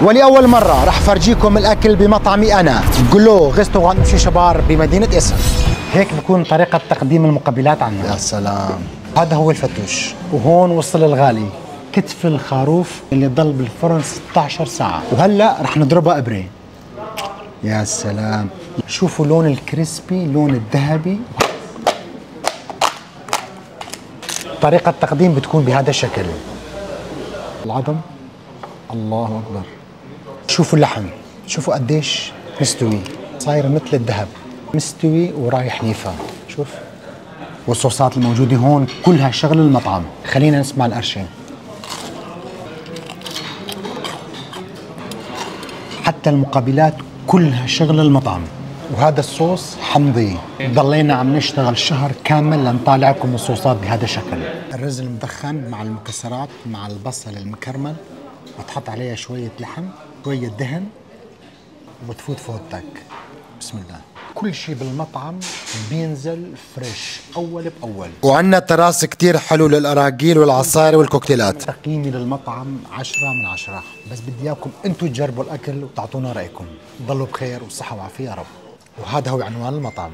ولأول مرة رح فرجيكم الأكل بمطعمي أنا جلو ريستوران مشي شبار بمدينة إسر. هيك بكون طريقة تقديم المقبلات عنا. يا سلام. هذا هو الفتوش، وهون وصل الغالي، كتف الخروف اللي ضل بالفرن 16 ساعة، وهلا رح نضربها إبرة. يا سلام، شوفوا لون الكريسبي، لون الذهبي. طريقة التقديم بتكون بهذا الشكل. العظم، الله أكبر. شوفوا اللحم، شوفوا قديش مستوي، صاير مثل الذهب، مستوي ورايح نيفا. شوف، والصوصات الموجودة هون كلها شغل المطعم. خلينا نسمع القرشة. حتى المقابلات كلها شغل المطعم. وهذا الصوص حمضي، ضلينا عم نشتغل شهر كامل لنطالعكم الصوصات بهذا الشكل. الرز المدخن مع المكسرات مع البصل المكرمل، بتحط عليها شوية لحم، شوية دهن، وبتفوت فوتك. بسم الله. كل شيء بالمطعم بينزل فريش أول بأول. وعندنا تراس كتير حلو للأراجيل والعصائر والكوكتيلات. تقييمي للمطعم 10/10، بس بدي إياكم أنتم تجربوا الأكل وتعطونا رأيكم. ضلوا بخير وصحة وعافية يا رب. وهذا هو عنوان المطعم.